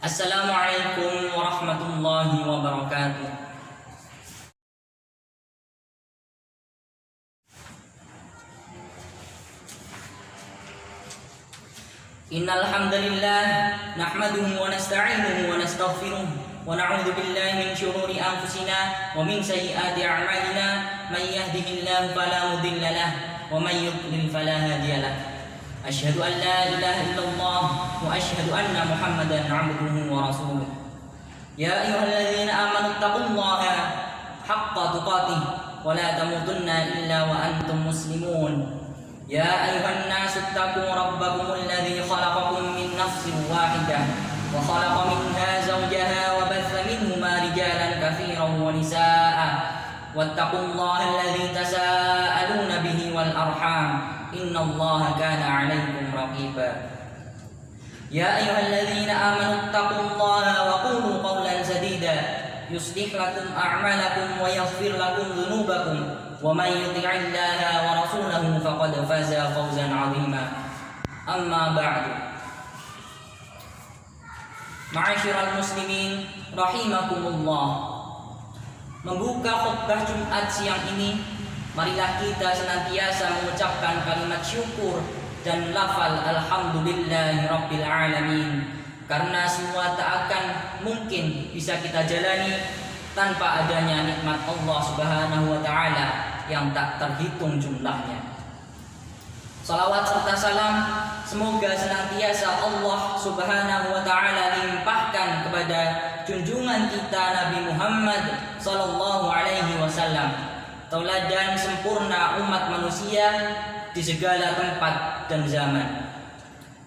Assalamualaikum warahmatullahi wabarakatuh. Innal hamdalillah nahmaduhu wa nasta'inuhu wa nastaghfiruh wa na'udzu billahi min shururi anfusina wa min sayyiati a'malina may yahdihillahu fala mudilla lahu wa may yudlil fala hadiya lahu. Asyhadu an la ilaha illallah wa asyhadu anna Muhammadan 'abduhu wa rasuluh. Ya ayyuhalladzina amanu taqullaha haqqa tuqatih wa la tamutunna illa wa antum muslimun. Ya ayyuhan nasu ittaqu rabbakum alladzi khalaqakum min nafsin wahidah wa khalaqa minha zawjaha wa batha minhuma rijalan katsiran wa nisaa'a wattaqullaha alladzi tasaaluna bihi wal arham innallaha kana 'alaykum raqiba. Ya ayyuhalladzina amanu ittaqullaha wa qulu qawlan sadida yuslih lakum a'malakum wa yaghfir lakum dhunubakum wa may yuti'illaha wa rasulahu faqad faza fawzan 'azima. Amma ba'du. Ma'asyiral muslimin rahimakumullah. Membuka khutbah Jumat siang ini, marilah kita senantiasa mengucapkan kalimat syukur dan lafal alhamdulillahi rabbil alamin, karena semua tak akan mungkin bisa kita jalani tanpa adanya nikmat Allah Subhanahu wa taala yang tak terhitung jumlahnya. Salawat serta salam semoga senantiasa Allah Subhanahu wa taala limpahkan kepada junjungan kita Nabi Muhammad sallallahu alaihi wasallam, tauladan sempurna umat manusia di segala tempat dan zaman.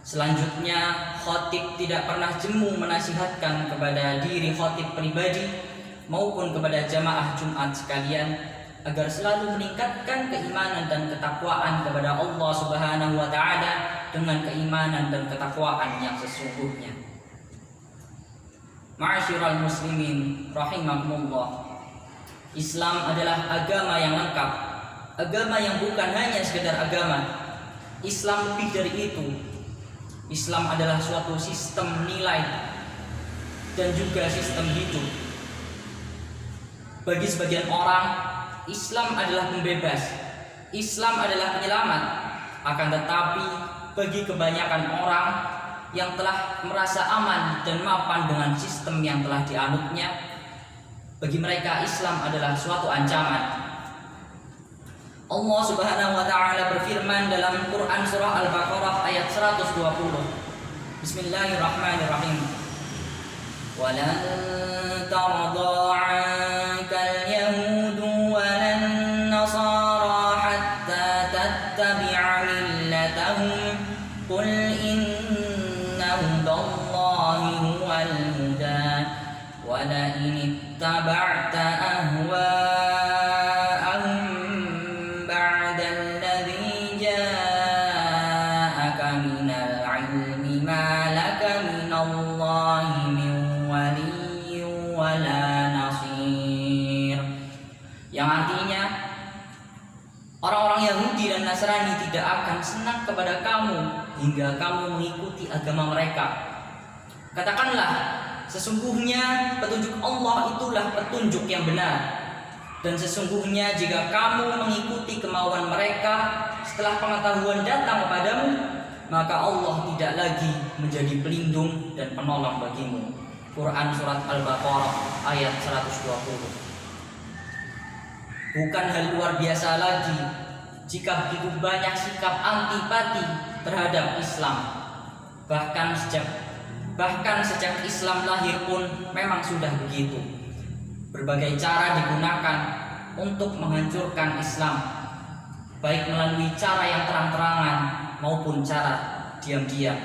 Selanjutnya, khatib tidak pernah jemu menasihatkan kepada diri khatib pribadi maupun kepada jamaah Jumat sekalian agar selalu meningkatkan keimanan dan ketakwaan kepada Allah Subhanahu wa taala dengan keimanan dan ketakwaan yang sesungguhnya. Ma'asyiral muslimin rahimakumullah. Islam adalah agama yang lengkap, agama yang bukan hanya sekedar agama. Islam lebih dari itu. Islam adalah suatu sistem nilai dan juga sistem hidup. Bagi sebagian orang, Islam adalah pembebas, Islam adalah penyelamat. Akan tetapi bagi kebanyakan orang yang telah merasa aman dan mapan dengan sistem yang telah dianutnya, bagi mereka Islam adalah suatu ancaman. Allah Subhanahu wa taala berfirman dalam Quran surah Al-Baqarah ayat 120. Bismillahirrahmanirrahim. Walan tarda 'ankal yahudu walan nasara hatta tattabi'a millatahum qul inna hudallahi huwal huda wa la in ittaba'ta ahwa'ahum ba'da alladhi ja'aka minal 'ilmi ma laka minallahi min waliyyin wa la nasir. Yang artinya, orang-orang Yahudi dan Nasrani tidak akan senang kepada kamu hingga kamu mengikuti agama mereka. Katakanlah, sesungguhnya petunjuk Allah itulah petunjuk yang benar. Dan sesungguhnya jika kamu mengikuti kemauan mereka setelah pengetahuan datang kepadamu, maka Allah tidak lagi menjadi pelindung dan penolong bagimu. Quran surat Al-Baqarah ayat 120. Bukan hal luar biasa lagi jika begitu banyak sikap antipati terhadap Islam. Bahkan sejak Islam lahir pun memang sudah begitu. Berbagai cara digunakan untuk menghancurkan Islam, baik melalui cara yang terang-terangan maupun cara diam-diam.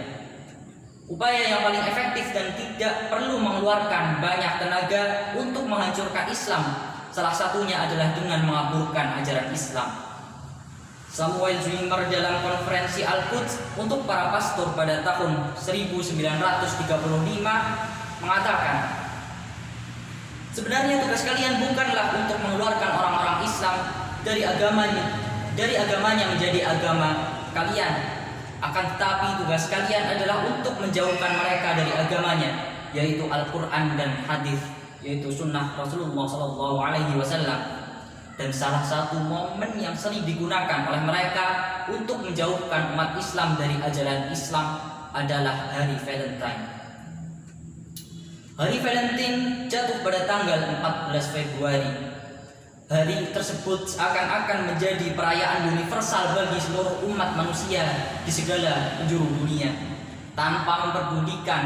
Upaya yang paling efektif dan tidak perlu mengeluarkan banyak tenaga untuk menghancurkan Islam, salah satunya adalah dengan mengaburkan ajaran Islam. Samuel Zwingmer dalam konferensi Al-Quds untuk para pastor pada tahun 1935 mengatakan, sebenarnya tugas kalian bukanlah untuk mengeluarkan orang-orang Islam dari agamanya menjadi agama kalian, akan tetapi tugas kalian adalah untuk menjauhkan mereka dari agamanya, yaitu Al-Quran dan hadis, yaitu sunnah Rasulullah SAW. Dan salah satu momen yang sering digunakan oleh mereka untuk menjauhkan umat Islam dari ajaran Islam adalah Hari Valentine. Hari Valentine jatuh pada tanggal 14 Februari. Hari tersebut seakan-akan menjadi perayaan universal bagi seluruh umat manusia di segala penjuru dunia, tanpa memperdulikan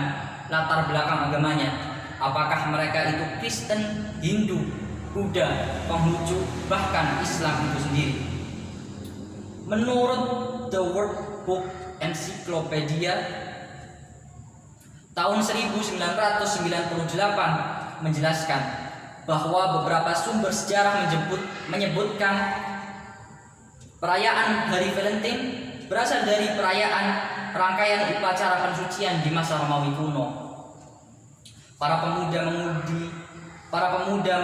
latar belakang agamanya, apakah mereka itu Kristen, Hindu, Buddha, Konghucu, bahkan Islam itu sendiri. Menurut The World Book Encyclopedia tahun 1998 menjelaskan bahwa beberapa sumber sejarah menyebutkan perayaan Hari Valentine berasal dari perayaan rangkaian upacara pensucian di masa Romawi kuno. Para pemuda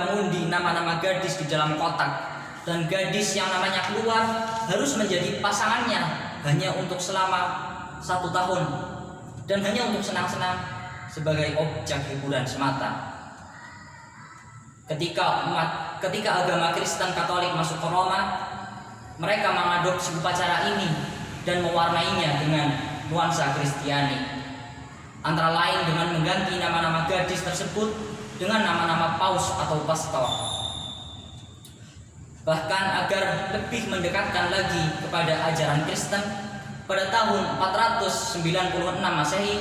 mengundi nama-nama gadis di dalam kotak, dan gadis yang namanya keluar harus menjadi pasangannya hanya untuk selama 1 tahun dan hanya untuk senang-senang sebagai objek hiburan semata. Ketika agama Kristen Katolik masuk ke Roma, mereka mengadopsi upacara ini dan mewarnainya dengan nuansa Kristiani, antara lain dengan mengganti nama-nama gadis tersebut dengan nama-nama paus atau pastor. Bahkan agar lebih mendekatkan lagi kepada ajaran Kristen, pada tahun 496 Masehi,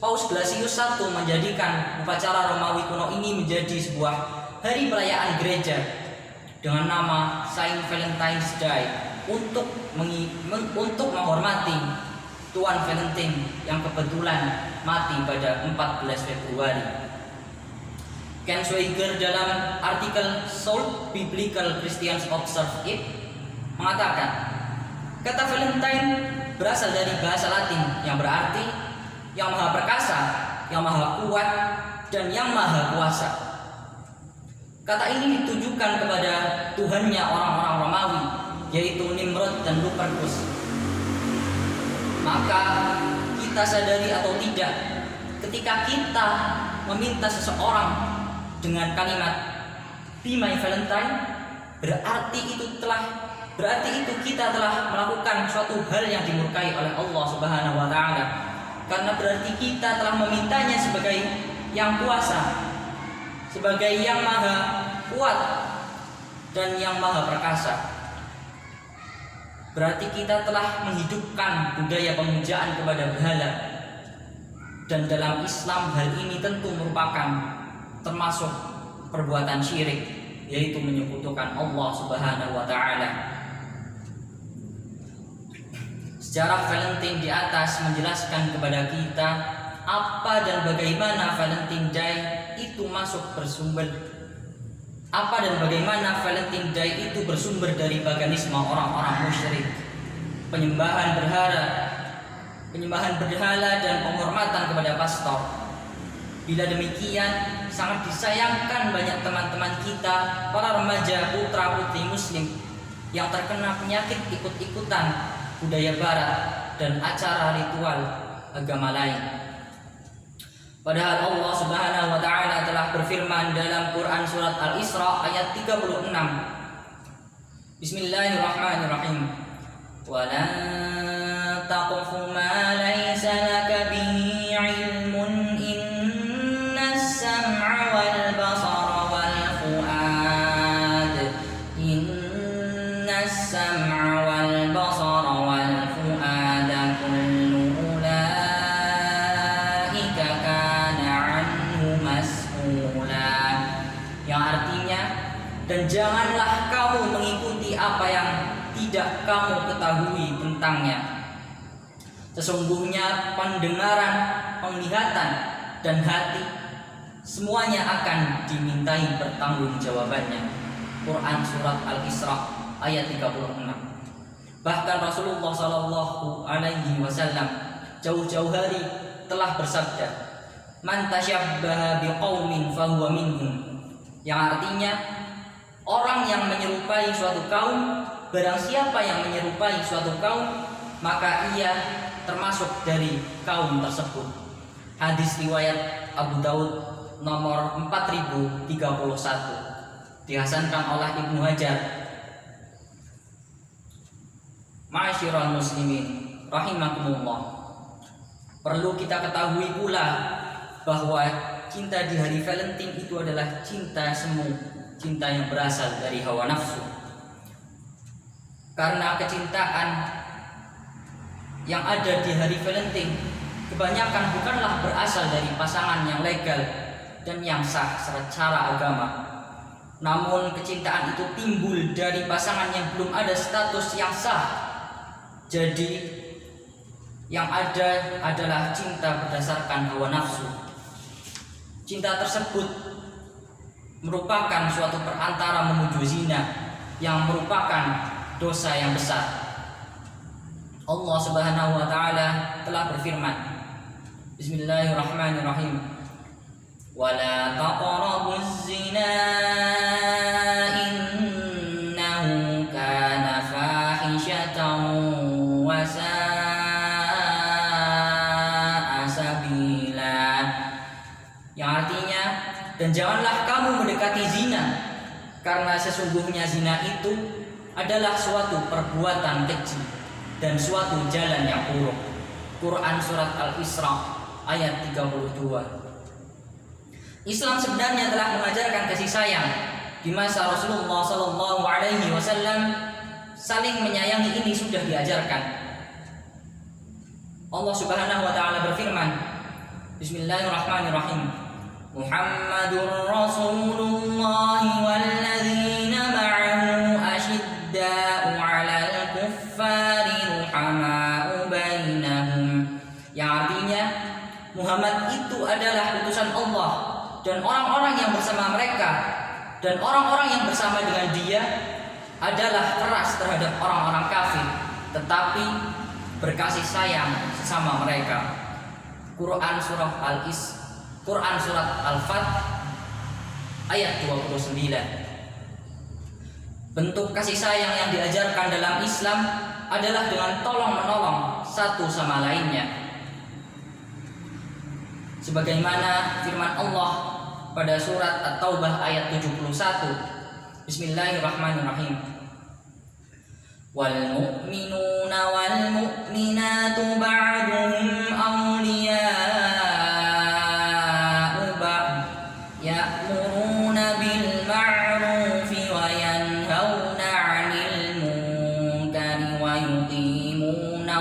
Paus Gelasius I menjadikan upacara Romawi kuno ini menjadi sebuah hari perayaan gereja dengan nama Saint Valentine's Day untuk menghormati Tuan Valentine yang kebetulan mati pada 14 Februari. Ken Schweiger dalam artikel Soul Biblical Christians Observe It mengatakan, kata Valentine berasal dari bahasa Latin yang berarti yang maha perkasa, yang maha kuat, dan yang maha kuasa. Kata ini ditujukan kepada Tuhannya orang-orang Romawi, yaitu Nimrod dan Lupercus. Maka kita sadari atau tidak, ketika kita meminta seseorang dengan kalimat Be my Valentine, berarti itu kita telah melakukan suatu hal yang dimurkai oleh Allah Subhanahu wa taala. Karena berarti kita telah memintanya sebagai yang kuasa, sebagai yang maha kuat dan yang maha perkasa. Berarti kita telah menghidupkan budaya pemujaan kepada berhala. Dan dalam Islam hal ini tentu merupakan termasuk perbuatan syirik, yaitu menyekutukan Allah Subhanahu wa taala. Sejarah Valentine di atas menjelaskan kepada kita apa dan bagaimana Valentine Day itu Valentine Day itu bersumber dari paganisme orang-orang musyrik, penyembahan berhala dan penghormatan kepada pastor. Bila demikian, sangat disayangkan banyak teman-teman kita, para remaja putra-putri muslim yang terkena penyakit ikut-ikutan budaya barat dan acara ritual agama lain. Padahal Allah Subhanahu wa taala telah berfirman dalam Quran surat Al-Isra ayat 36. Bismillahirrahmanirrahim. Wa la taqfu ma laysa laka bihi 'ilmun innas sam'a wal basara wal fuad. Innas sam'a wal basara wal fuad kullu ulaika kana 'anhu mas'ula. Yang artinya, dan janganlah kamu mengikuti apa yang tidak kamu ketahui tentangnya. Sesungguhnya pendengaran, penglihatan, dan hati semuanya akan dimintai pertanggungjawabannya. Quran surat Al-Isra ayat 36. Bahkan Rasulullah Shallallahu Alaihi Wasallam jauh-jauh hari telah bersabda, "Man tasyabbaha biqaumin fahuwa minhum." Yang artinya, orang yang menyerupai suatu kaum, barang siapa yang menyerupai suatu kaum, maka ia termasuk dari kaum tersebut. Hadis riwayat Abu Daud nomor 4031 dihasankan oleh Ibnu Hajar. Ma'asyiral muslimin rahimakumullah. Perlu kita ketahui pula bahwa cinta di hari Valentine itu adalah cinta semu, cinta yang berasal dari hawa nafsu. Karena kecintaan yang ada di hari Valentine kebanyakan bukanlah berasal dari pasangan yang legal dan yang sah secara agama. Namun kecintaan itu timbul dari pasangan yang belum ada status yang sah. Jadi yang ada adalah cinta berdasarkan hawa nafsu. Cinta tersebut merupakan suatu perantara menuju zina yang merupakan dosa yang besar. Allah Subhanahu wa taala telah berfirman, Bismillahirrahmanirrahim. Wala taqrabuz zina innahu kana fahishatan wa sa'a sabila. Yang artinya, dan janganlah kamu mendekati zina, karena sesungguhnya zina itu adalah suatu perbuatan keji dan suatu jalan yang buruk. Quran surat Al-Isra ayat 32. Islam sebenarnya telah mengajarkan kasih sayang. Di masa Rasulullah Sallallahu Alaihi Wasallam saling menyayangi ini sudah diajarkan. Allah Subhanahu Wa Taala berfirman, Bismillahirrahmanirrahim. Muhammadur Rasulullah walladzina ma'ahu asyidda'u 'alal kuffari ruhama'u bainahum. Yang artinya Muhammad itu adalah utusan Allah, dan orang-orang yang bersama mereka dan orang-orang yang bersama dengan dia adalah keras terhadap orang-orang kafir, tetapi berkasih sayang sesama mereka. Quran surat Al-Fat ayat 29. Bentuk kasih sayang yang diajarkan dalam Islam adalah dengan tolong-menolong satu sama lainnya. Sebagaimana firman Allah pada surat At-Taubah ayat 71. Bismillahirrahmanirrahim. Wal mu'minuna wal mu'minatu ba'duhum awliya'u ba'd ya'muruna bil ma'rufi wa yanhauna 'anil munkari wa yuqimuna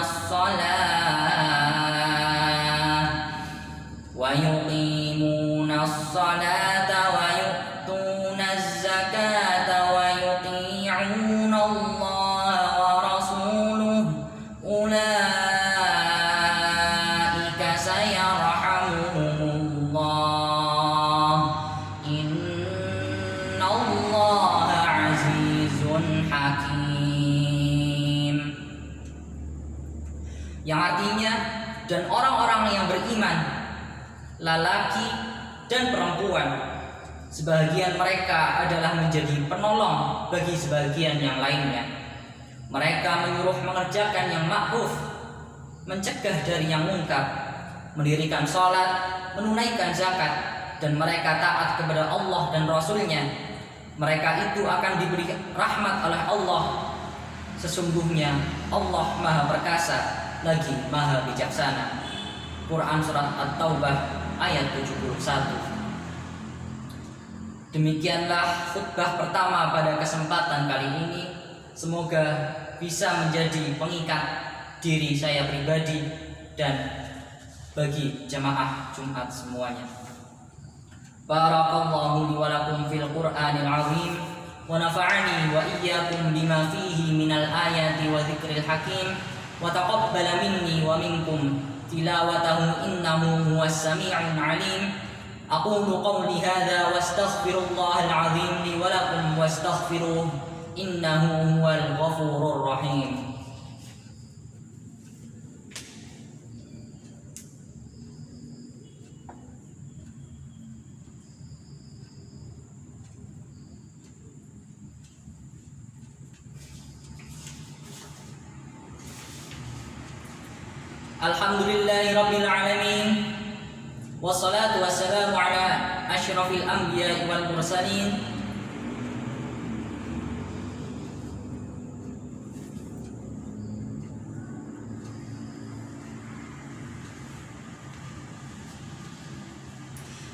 as-salata wa yu'tuna az-zakata wa yuti'una Allah wa rasuluhu ulaika sayarhamuhumullah innallaha 'azizun hakim. Yang artinya, dan orang-orang yang beriman, lelaki dan perempuan, sebagian mereka adalah menjadi penolong bagi sebagian yang lainnya. Mereka menyuruh mengerjakan yang ma'ruf, mencegah dari yang munkar, mendirikan sholat, menunaikan zakat, dan mereka taat kepada Allah dan Rasul-Nya. Mereka itu akan diberi rahmat oleh Allah. Sesungguhnya Allah Maha Perkasa lagi Maha Bijaksana. Quran surat At-Taubah ayat 71. Demikianlah khutbah pertama pada kesempatan kali ini. Semoga bisa menjadi pengikat diri saya pribadi dan bagi jamaah Jumat semuanya. Barakallahu li wa lakum fil Qur'anil azim wa nafa'ani wa iyyakum bima fihi minal ayati wa dzikril hakim wa taqabbala minni wa minkum tilawatahu innahu huwas sami'un 'alim. Aqulu qawli hadza wastaghfirullahal 'azim li wa lakum wastaghfiruhu innahu huwal ghafurur rahim. Alhamdulillahi rabbil alamin wassalatu wassalamu ala asyrafil anbiya'i wal mursalin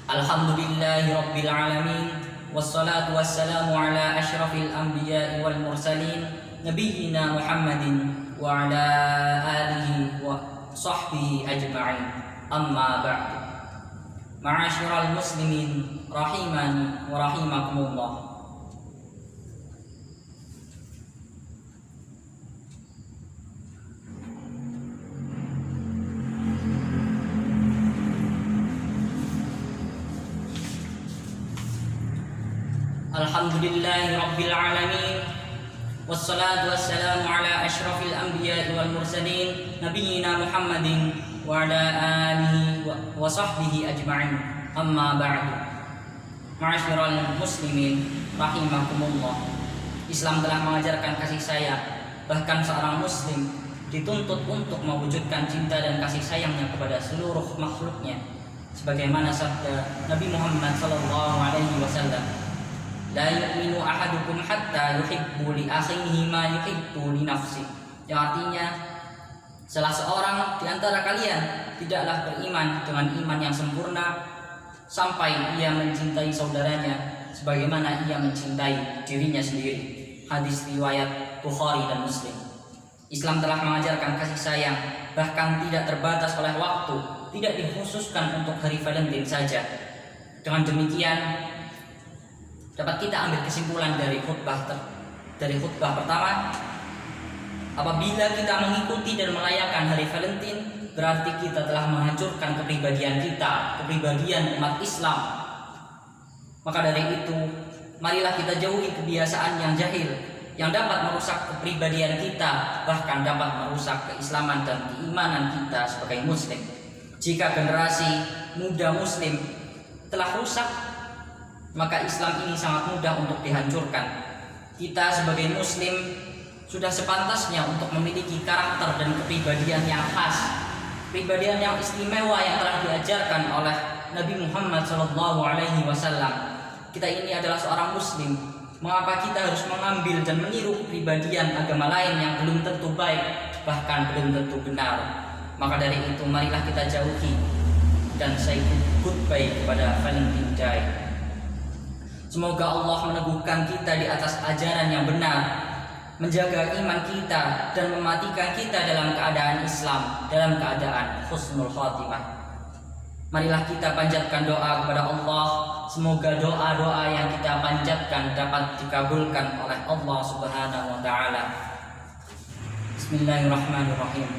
alhamdulillahi rabbil alamin wassalatu wassalamu ala asyrafil anbiya'i wal mursalin nabiyyina Muhammadin wa ala alihi wa sahbihi ajma'in, amma ba'du. Ma'asyiral muslimin rahimani wa rahimakumullah. Alhamdulillahi rabbil alamin wassalatu wassalamu ala asyrafil anbiya'i wal mursalin nabiyyina Muhammadin wa ala alihi wa sahbihi ajma'in, amma ba'du. Ma'asyiral muslimin rahimakumullah. Islam telah mengajarkan kasih sayang, bahkan seorang muslim dituntut untuk mewujudkan cinta dan kasih sayangnya kepada seluruh makhluknya, sebagaimana sabda Nabi Muhammad sallallahu alaihi wasallam, la yu'minu ahadukum hatta yuhibbu li akhihi ma yuhibbu li nafsi. Yang artinya, salah seorang di antara kalian tidaklah beriman dengan iman yang sempurna sampai ia mencintai saudaranya sebagaimana ia mencintai dirinya sendiri. Hadis riwayat Bukhari dan Muslim. Islam telah mengajarkan kasih sayang, bahkan tidak terbatas oleh waktu, tidak dikhususkan untuk hari Valentine saja. Dengan demikian dapat kita ambil kesimpulan dari khutbah pertama, apabila kita mengikuti dan merayakan hari Valentine, berarti kita telah menghancurkan kepribadian kita, kepribadian umat Islam. Maka dari itu, marilah kita jauhi kebiasaan yang jahil, yang dapat merusak kepribadian kita, bahkan dapat merusak keislaman dan keimanan kita sebagai muslim. Jika generasi muda muslim telah rusak, maka Islam ini sangat mudah untuk dihancurkan. Kita sebagai muslim sudah sepantasnya untuk memiliki karakter dan kepribadian yang khas, kepribadian yang istimewa yang telah diajarkan oleh Nabi Muhammad SAW. Kita ini adalah seorang muslim. Mengapa kita harus mengambil dan meniru kepribadian agama lain yang belum tentu baik, bahkan belum tentu benar? Maka dari itu, marilah kita jauhi dan say goodbye kepada Valentine Day. Semoga Allah meneguhkan kita di atas ajaran yang benar, menjaga iman kita dan mematikan kita dalam keadaan Islam, dalam keadaan husnul khatimah. Marilah kita panjatkan doa kepada Allah, semoga doa-doa yang kita panjatkan dapat dikabulkan oleh Allah Subhanahu wa taala. Bismillahirrahmanirrahim.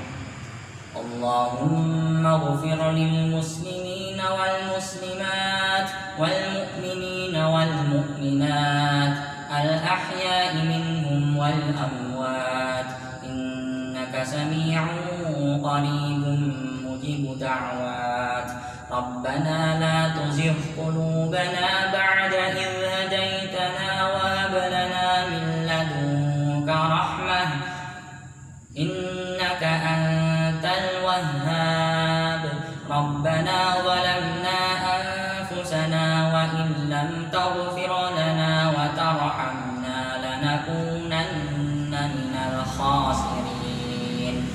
Allahumma ghfir lil muslimina wal muslimat wal mu'minina wal mu'minat al ahya'i minhum wal amwat innaka sami'un qaribun mujibud da'wat. Rabbana la tuzigh qulubana ba'da idh hadaytana wa hab lana min ladunka rahmah innaka antal wahhab. Rabbana zalamna anfusana wa in lam taghfir lana wa tarhamna lanakunanna minal khasirin.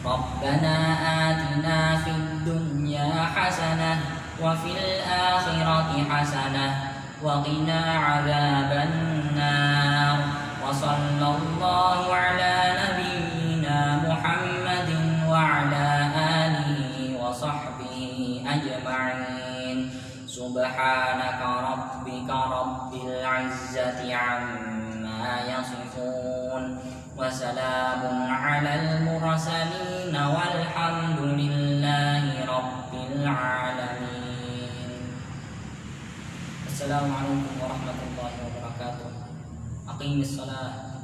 Rabbana atina fid dunya hasanah wa fil akhirati hasanah wa qina adzaban nar. Wa sallallahu ala nabiyyina Muhammadin wa ala alihi wa sahbihi ajma'in. Subhanaka rabbika rabbil izzati amma yasifun wa salamun alal mursalin walhamdulillahi rabbil alamin. Assalamualaikum warahmatullahi wabarakatuh. Aqimis salat.